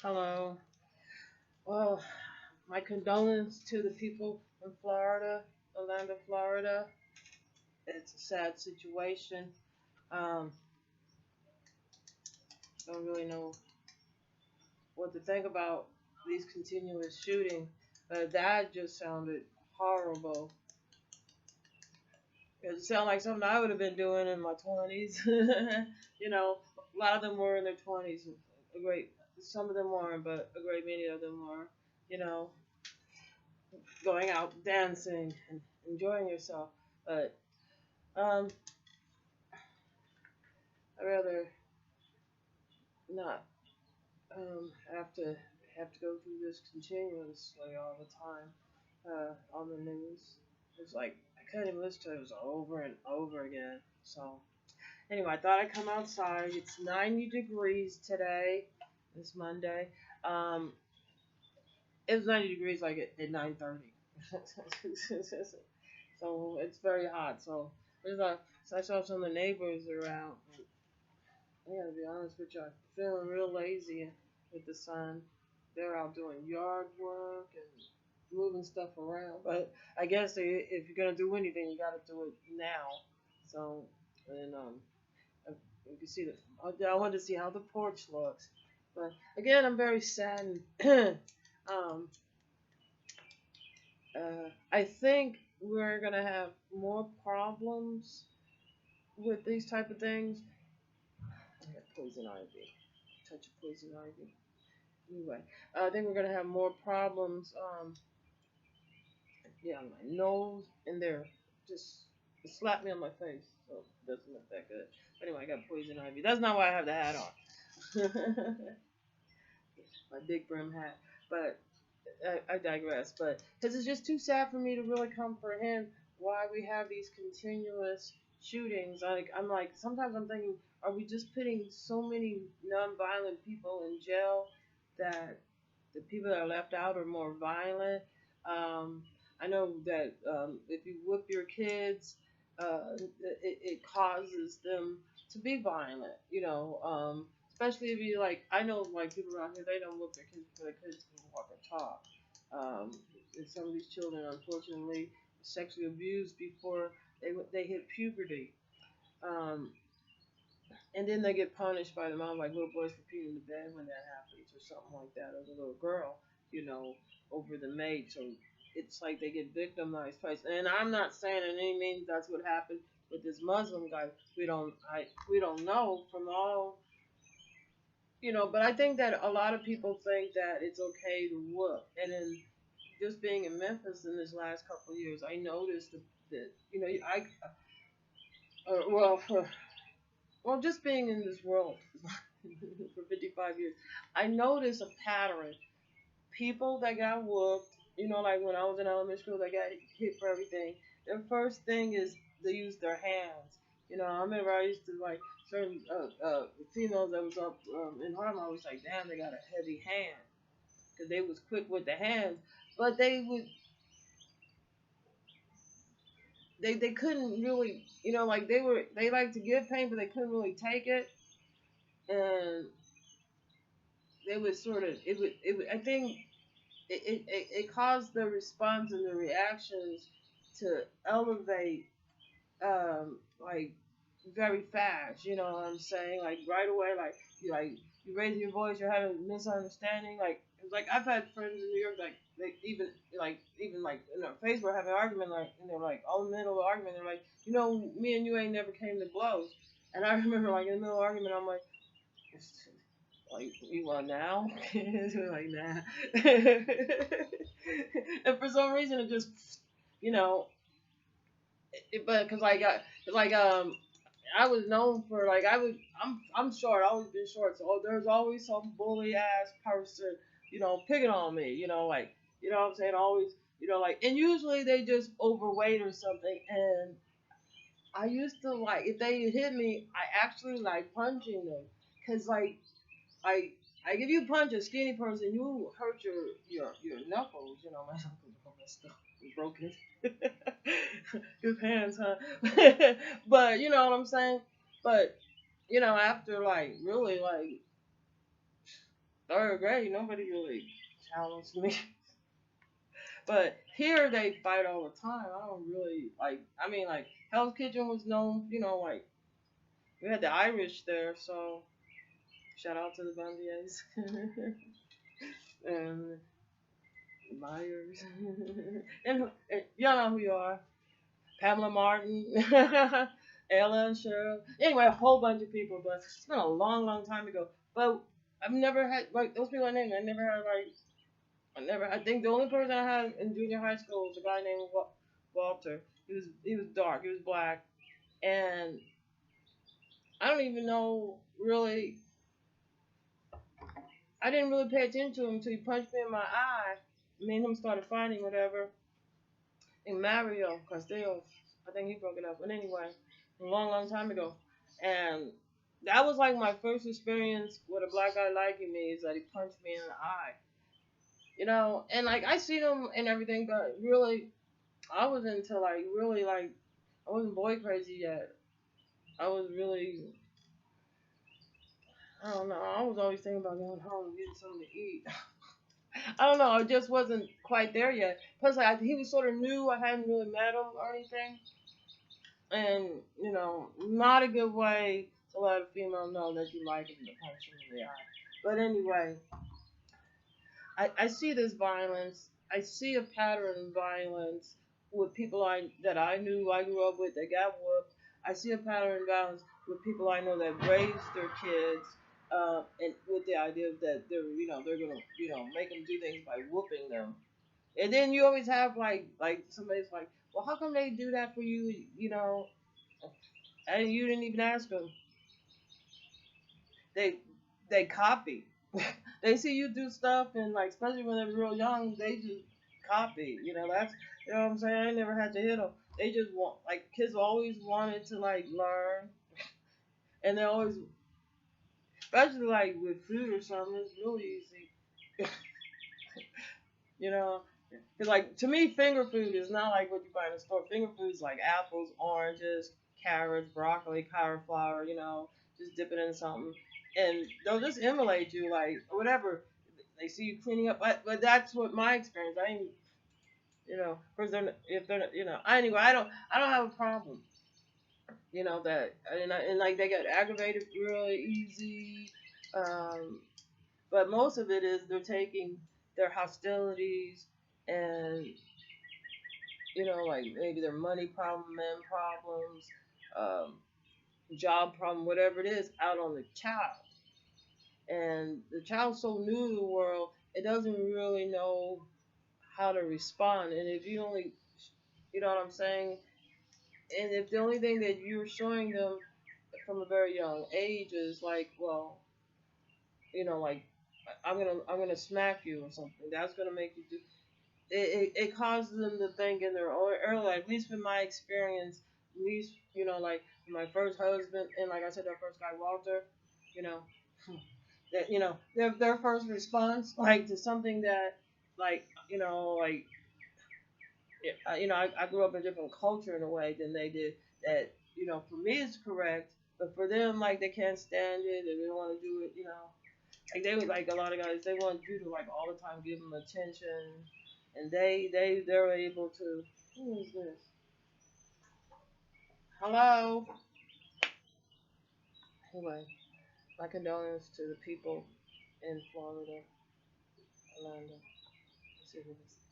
Hello. Well, my condolence to the people in Florida, Orlando, Florida. It's a sad situation. Um, don't really know what to think about these continuous shootings. That just sounded horrible. It sounded like something I would have been doing in my 20s. A lot of them were in their 20s. A great, some of them weren't, but a great many of them were. You know, going out dancing and enjoying yourself. But um, I rather not have to go through this continuously all the time on the news. It's like I couldn't even listen to it over and over again. So anyway, I thought I'd come outside. It's 90 degrees today. It's Monday. Um, it was 90 degrees like at 9:30. So it's very hot. So I saw some of the neighbors around. I gotta be honest with you, I'm feeling real lazy with the sun. They're out doing yard work and moving stuff around. But I guess if you're gonna do anything, you gotta do it now. So, and you can see I wanted to see how the porch looks. But again, I'm very saddened. um, I think we're gonna have more problems with these type of things. I got poison ivy. Touch of poison ivy. Anyway, I think we're gonna have more problems. Yeah, on my nose and there, just it slapped me on my face, so it doesn't look that good. But anyway, I got poison ivy. That's not why I have the hat on. My big brim hat. But I digress. But because it's just too sad for me to really comprehend why we have these continuous shootings. I'm like sometimes I'm thinking, are we just putting so many non-violent people in jail that the people that are left out are more violent? Um, I know that if you whip your kids, it causes them to be violent. Especially if you like. I know like people around here they don't whip their kids because their kids can walk or talk. Um, and some of these children, unfortunately, sexually abused before they hit puberty. Um, and then they get punished by the mom, like little boys for peeing in the bed when that happens, or something like that, as a little girl, you know, over the maid. So it's like they get victimized twice. And I'm not saying in any means that's what happened with this Muslim guy. We don't know from all, but I think that a lot of people think that it's okay to whoop. And then just being in Memphis in this last couple of years, I noticed that I well, just being in this world for 55 years, I noticed a pattern. People that got whooped, like when I was in elementary school, they got hit for everything. Their first thing is they use their hands. I remember I used to like certain females that was up in Harlem. I was like, damn, they got a heavy hand because they was quick with the hands, but they couldn't really, like they like to give pain, but they couldn't really take it, and they would sort of it would I think it caused the response and the reactions to elevate like very fast. You know what I'm saying? Like right away, you raising your voice, you're having a misunderstanding. Like it's like I've had friends in New York they even like in our face we're having an argument like and they're like all in the middle of the argument they're like me and you ain't never came to blows. And I remember like in the middle of the argument I'm like you want now? We're like nah. And for some reason it just you know but because I was known for like I'm short. I always been short, so there's always some bully ass person, picking on me. Like what I'm saying. Always, like, and usually they just overweight or something. And I used to like if they hit me, I actually like punching them, cause like I I give you a punch a skinny person, you hurt your knuckles. My knuckles are all messed up, broken. Good hands, huh? But you know what I'm saying. But after like really like third grade, nobody really challenged me. But here they fight all the time. I don't really like. I mean, like Hell's Kitchen was known, like we had the Irish there, so shout out to the Bandiers and Myers, and y'all know who you are. Pamela Martin, Ella and Cheryl. Anyway, a whole bunch of people, but it's been a long, long time ago. But I've never had like those people I named. I never had like I never. I think the only person I had in junior high school was a guy named Walter. He was dark. He was black, and I don't even know really. I didn't really pay attention to him until he punched me in my eye. Me and him started fighting, whatever. And Mario Castillo, I think he broke it up. But anyway, a long, long time ago, and that was like my first experience with a black guy liking me. Is that he punched me in the eye, and like I see him and everything, but really, I was into like really like I wasn't boy crazy yet. I was really I don't know. I was always thinking about going home and getting something to eat. I don't know. I just wasn't quite there yet. Plus, like, he was sort of new. I hadn't really met him or anything, and not a good way to let a female know that you like him to punch him in the eye. But anyway, I see this violence. I see a pattern of violence with people that I knew, I grew up with, that got whooped. I see a pattern of violence with people I know that raised their kids, and with the idea that they're gonna make them do things by whooping them. And then you always have like somebody's like, well, how come they do that for you? And you didn't even ask them. They copy. They see you do stuff, and like especially when they're real young, they just copy. That's what I'm saying. I never had to hit them. They just want like kids always wanted to like learn, and they always, especially like with food or something, it's really easy. you know, Cause like to me, finger food is not like what you buy in the store. Finger food is like apples, oranges, carrots, broccoli, cauliflower. Just dip it in something, and they'll just emulate you like whatever. They see you cleaning up, but that's what my experience. I ain't, of course if they're not, anyway, I don't have a problem. That and like they get aggravated really easy, um, but most of it is they're taking their hostilities and like maybe their money problem, men problems, um, job problem, whatever it is, out on the child. And the child's so new to the world, it doesn't really know how to respond. And if you only, you know what I'm saying? And if the only thing that you're showing them from a very young age is like, well, like I'm gonna smack you or something, that's gonna make you do. It causes them to think in their early life. At least from my experience, at least like my first husband and like I said, that first guy Walter, you know, that their first response like to something that like like I grew up in a different culture in a way than they did. That for me it's correct, but for them like they can't stand it and they don't want to do it. Like they would like a lot of guys they want you to like all the time give them attention, and they're able to. Who is this? Hello. Anyway, my condolences to the people in Florida, Orlando. Let's see who this is.